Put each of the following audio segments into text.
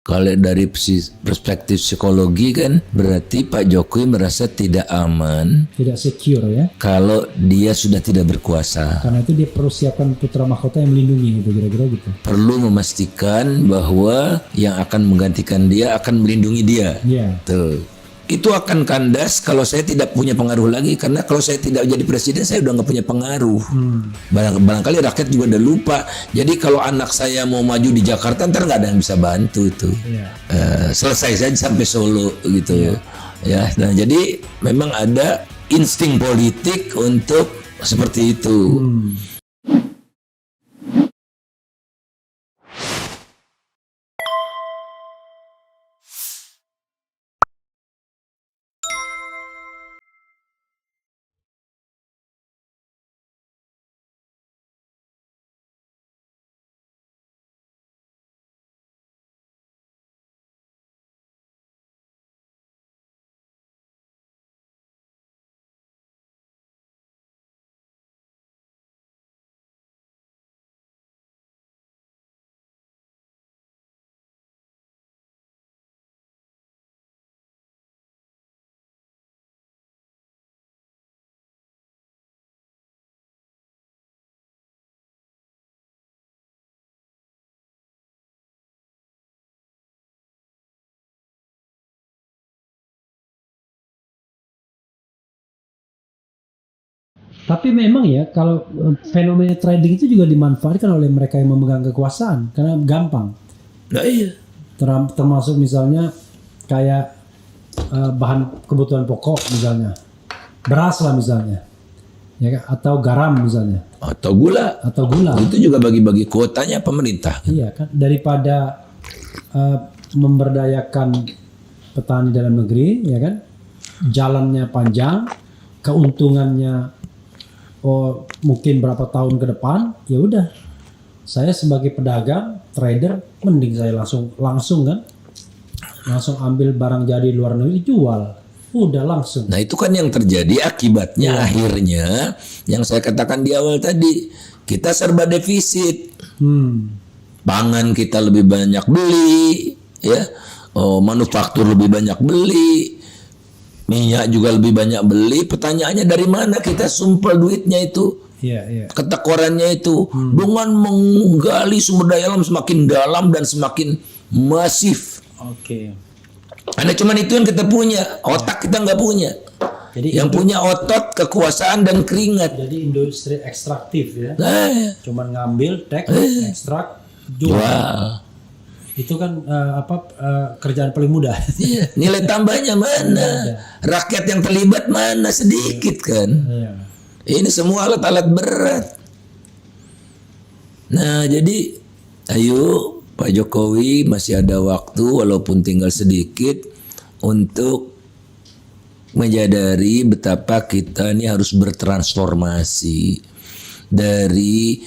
Kalau dari perspektif psikologi kan berarti Pak Jokowi merasa tidak aman, tidak secure ya. kalau dia sudah tidak berkuasa. Karena itu dia perlu siapkan putra mahkota yang melindungi gitu, kira-kira gitu. Perlu memastikan bahwa yang akan menggantikan dia akan melindungi dia. Iya. Tuh. Itu akan kandas kalau saya tidak punya pengaruh lagi, karena kalau saya tidak jadi presiden saya udah nggak punya pengaruh. Barangkali rakyat juga udah lupa. Jadi kalau anak saya mau maju di Jakarta ntar nggak ada yang bisa bantu itu. Iya. Selesai saja sampai Solo gitu. Ya, nah jadi memang ada insting politik untuk seperti itu. Tapi memang ya kalau fenomena trading itu juga dimanfaatkan oleh mereka yang memegang kekuasaan karena gampang. Nah iya. Termasuk misalnya kayak bahan kebutuhan pokok misalnya, beras lah misalnya, ya kan? Atau garam misalnya, Atau gula. Itu juga bagi-bagi kuotanya pemerintah. Iya kan, daripada memberdayakan petani dalam negeri, ya kan, jalannya panjang, keuntungannya mungkin berapa tahun ke depan, ya udah, saya sebagai pedagang, trader, mending saya langsung kan, langsung ambil barang jadi luar negeri jual, udah langsung. Nah itu kan yang terjadi akibatnya akhirnya yang saya katakan di awal tadi, kita serba defisit. Pangan kita lebih banyak beli, ya, manufaktur lebih banyak beli, minyak juga lebih banyak beli. Pertanyaannya dari mana kita sumpel duitnya itu? Ketekorannya itu dengan menggali sumber daya alam semakin dalam dan semakin masif. Karena cuma itu yang kita punya, otak kita nggak punya. Jadi yang punya otot, kekuasaan dan keringat. Jadi industri ekstraktif ya. Cuman ngambil, ekstrak, jual. Itu kan kerjaan paling mudah. Iya, nilai tambahnya mana? Rakyat yang terlibat mana? Sedikit kan. Ini semua alat-alat berat. Nah, jadi ayo Pak Jokowi masih ada waktu walaupun tinggal sedikit untuk menyadari betapa kita ini harus bertransformasi dari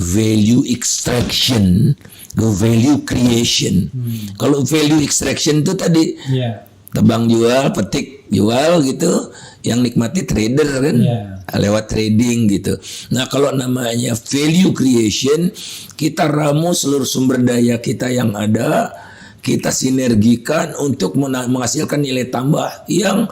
value extraction ke value creation. Kalau value extraction itu tadi tebang jual, petik jual gitu, yang nikmati trader kan lewat trading gitu. Nah kalau namanya value creation, kita ramu seluruh sumber daya kita yang ada, kita sinergikan untuk menghasilkan nilai tambah yang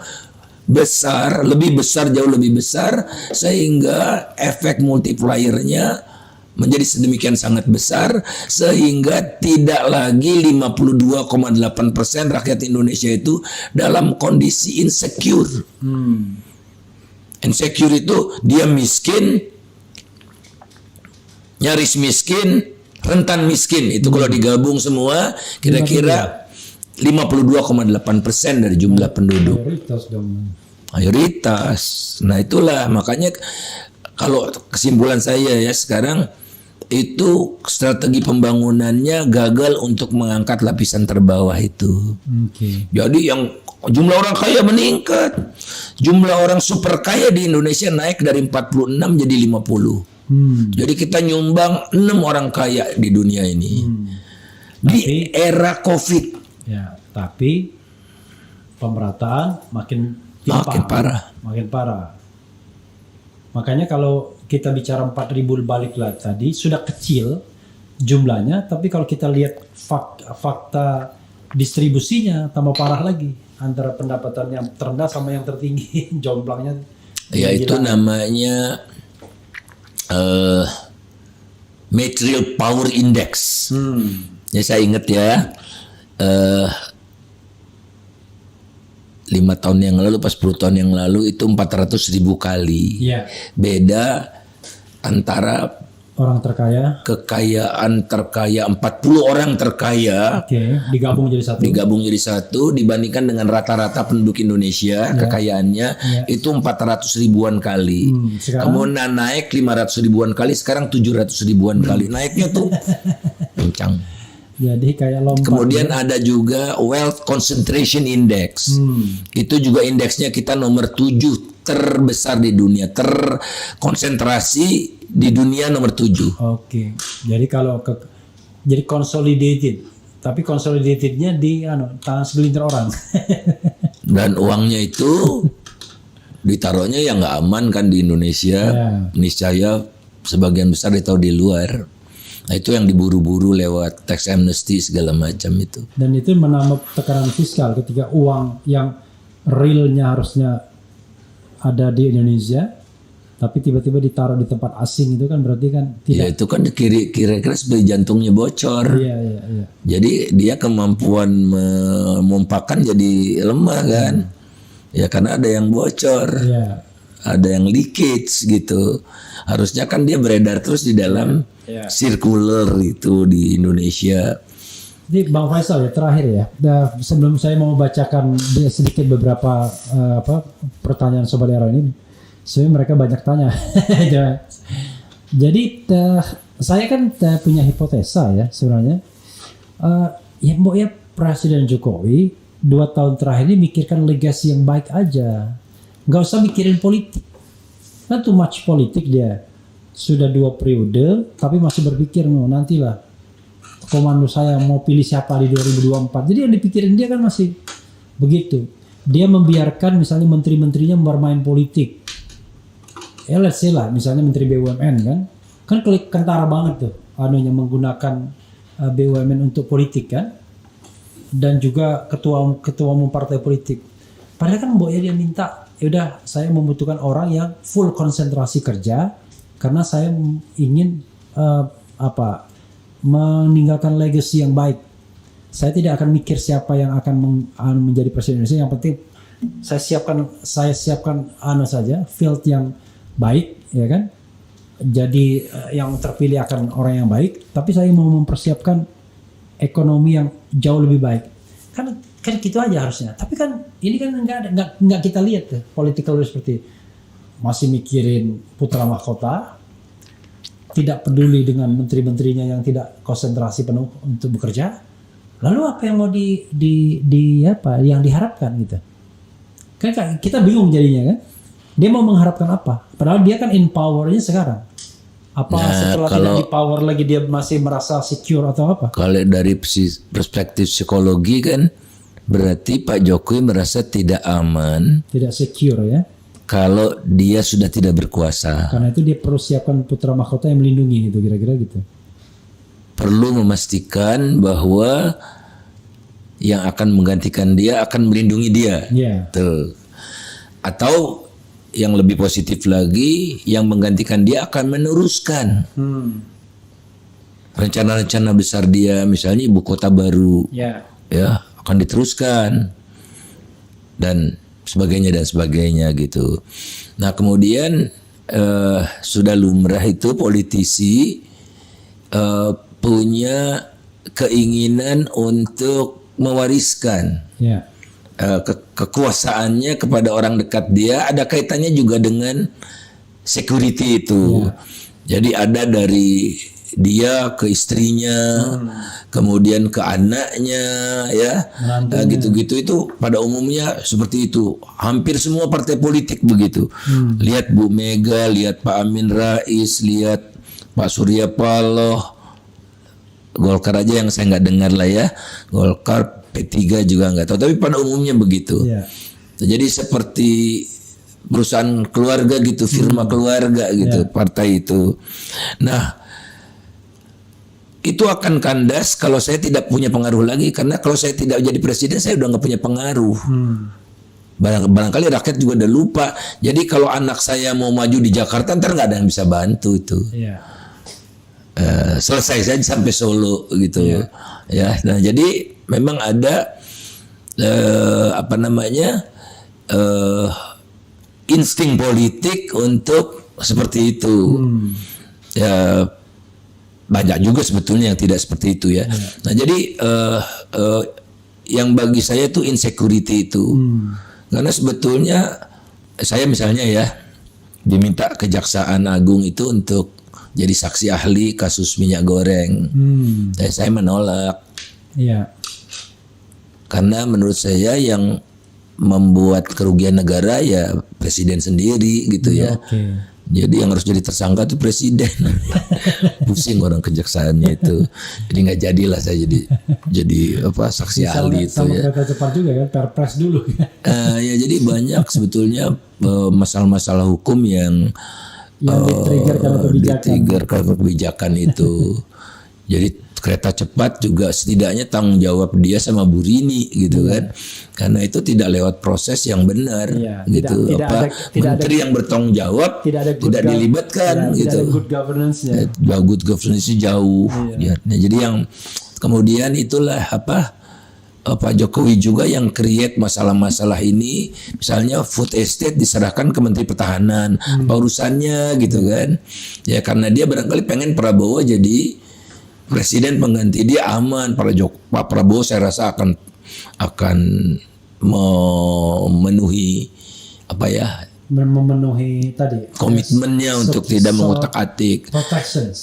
besar, lebih besar, jauh lebih besar, sehingga efek multipliernya menjadi sedemikian sangat besar sehingga tidak lagi 52,8% rakyat Indonesia itu dalam kondisi insecure. Insecure itu dia miskin, nyaris miskin, rentan miskin. Itu kalau digabung semua kira-kira 52,8% dari jumlah penduduk. Mayoritas. Nah itulah makanya kalau kesimpulan saya ya sekarang itu strategi pembangunannya gagal untuk mengangkat lapisan terbawah itu. Jadi yang jumlah orang kaya meningkat, jumlah orang super kaya di Indonesia naik dari 46 jadi 50. Jadi kita nyumbang 6 orang kaya di dunia ini. Di era COVID. Ya, tapi pemerataan makin parah. Makanya kalau kita bicara 4.000 balik tadi sudah kecil jumlahnya, tapi kalau kita lihat fakta distribusinya tambah parah lagi antara pendapatan yang terendah sama yang tertinggi. Jomblangnya Ya itu namanya Material Power Index. Ya saya ingat ya, 5 tahun yang lalu, pas 10 tahun yang lalu itu 400.000 kali. Iya. Beda antara Orang terkaya, kekayaan terkaya 40 orang terkaya digabung jadi satu. Dibandingkan dengan rata-rata penduduk Indonesia kekayaannya itu 400 ribuan kali. Kemudian naik 500 ribuan kali, sekarang 700 ribuan kali. Naiknya tuh kencang. Jadi kayak lompat. Kemudian ada juga Wealth Concentration Index. Itu juga indeksnya kita nomor 7 terbesar di dunia, terkonsentrasi di dunia nomor 7. Oke. Jadi kalau jadi consolidated, tapi consolidatednya di tangan segelintir orang. Dan uangnya itu ditaruhnya yang nggak aman kan di Indonesia. Niscaya sebagian besar ditaruh di luar. Nah itu yang diburu-buru lewat tax amnesty segala macam itu. Dan itu menambah tekanan fiskal ketika uang yang realnya harusnya ada di Indonesia, tapi tiba-tiba ditaruh di tempat asing, itu kan berarti kan tidak. Ya itu kan kira-kira seperti jantungnya bocor. Iya. Jadi dia kemampuan memompakan jadi lemah kan. Ya karena ada yang bocor. Iya. Ada yang leakage gitu. Harusnya kan dia beredar terus di dalam circular itu di Indonesia. Jadi Bang Faisal ya, terakhir ya, sebelum saya mau bacakan sedikit beberapa pertanyaan Sobat Era ini, sebenarnya mereka banyak tanya. Jadi saya kan punya hipotesa ya sebenarnya, ya Mbok ya Presiden Jokowi 2 tahun terakhir ini mikirkan legasi yang baik aja, nggak usah mikirin politik, kan too much politik dia. Sudah 2 periode tapi masih berpikir nantilah komando saya mau pilih siapa di 2024. Jadi yang dipikirin dia kan masih begitu. Dia membiarkan misalnya menteri-menterinya bermain politik. Let's say lah misalnya Menteri BUMN kan kentara banget tuh yang menggunakan BUMN untuk politik kan. Dan juga ketua umum partai politik. Padahal kan Mbok dia minta, yaudah saya membutuhkan orang yang full konsentrasi kerja karena saya ingin meninggalkan legacy yang baik. Saya tidak akan mikir siapa yang akan menjadi presiden Indonesia. Yang penting saya siapkan saja field yang baik, ya kan. Jadi yang terpilih akan orang yang baik. Tapi saya mau mempersiapkan ekonomi yang jauh lebih baik. Kan gitu aja harusnya. Tapi kan ini kan nggak kita lihat tuh political seperti masih mikirin putra mahkota. Tidak peduli dengan menteri-menterinya yang tidak konsentrasi penuh untuk bekerja. Lalu apa yang mau yang diharapkan gitu? Kan kita bingung jadinya kan. Dia mau mengharapkan apa? Padahal dia kan in powernya sekarang. Apa setelah tidak di power lagi dia masih merasa secure atau apa? Kalau dari perspektif psikologi kan berarti Pak Jokowi merasa tidak aman. Tidak secure ya. Kalau dia sudah tidak berkuasa. Karena itu dia perlu siapkan putra mahkota yang melindungi itu kira-kira gitu. Perlu memastikan bahwa yang akan menggantikan dia akan melindungi dia. Iya. Tuh. Atau yang lebih positif lagi, yang menggantikan dia akan meneruskan rencana-rencana besar dia, misalnya ibu kota baru, ya akan diteruskan dan sebagainya gitu. Nah kemudian sudah lumrah itu politisi punya keinginan untuk mewariskan kekuasaannya kepada orang dekat dia. Ada kaitannya juga dengan security itu. Jadi ada dari dia ke istrinya, kemudian ke anaknya, gitu-gitu itu pada umumnya seperti itu. Hampir semua partai politik begitu. Lihat Bu Mega, lihat Pak Amin Rais, lihat Pak Surya Paloh, Golkar aja yang saya nggak dengar lah ya. Golkar, P3 juga nggak tahu. Tapi pada umumnya begitu. Jadi seperti perusahaan keluarga gitu, firma keluarga gitu, partai itu. Nah, itu akan kandas kalau saya tidak punya pengaruh lagi, karena kalau saya tidak jadi presiden saya udah nggak punya pengaruh. Barangkali rakyat juga udah lupa. Jadi kalau anak saya mau maju di Jakarta ntar nggak ada yang bisa bantu itu. Iya. Selesai saja sampai Solo gitu. Iya. Ya, nah jadi memang ada apa namanya insting politik untuk seperti itu. Ya, banyak juga sebetulnya yang tidak seperti itu ya. Nah jadi yang bagi saya itu insecurity itu, karena sebetulnya saya misalnya ya diminta Kejaksaan Agung itu untuk jadi saksi ahli kasus minyak goreng, saya menolak. Iya. Karena menurut saya yang membuat kerugian negara ya presiden sendiri gitu ya. Oke. Jadi yang harus jadi tersangka itu presiden. Pusing orang kejaksaannya itu. Jadi nggak jadilah saya jadi apa saksi ahli itu sama ya. kereta cepat juga kan, perpres dulu. Ya jadi banyak sebetulnya masalah-masalah hukum yang Di-trigger karena kebijakan. di-trigger karena kebijakan itu. Jadi kereta cepat juga setidaknya tanggung jawab dia sama Bu Rini gitu kan, karena itu tidak lewat proses yang benar gitu. Menteri yang bertanggung jawab tidak dilibatkan gitu. Tidak ada good governance-nya. Good governance jauh. Ya. Nah, jadi yang kemudian itulah Pak Jokowi juga yang create masalah-masalah ini, misalnya food estate diserahkan ke Menteri Pertahanan, apa urusannya gitu kan? Ya karena dia barangkali pengen Prabowo jadi presiden pengganti dia aman. Pak Prabowo saya rasa akan memenuhi memenuhi tadi komitmennya untuk tidak mengutak-atik.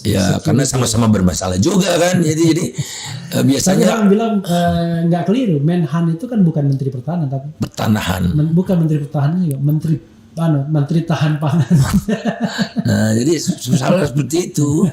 Ya karena sama-sama bermasalah juga kan. Jadi biasanya orang bilang nggak keliru. Menhan itu kan bukan Menteri Pertahanan tapi pertanahan. Bukan Menteri Pertahanan juga, Menteri Tahan Pangan. Nah, jadi salah seperti itu.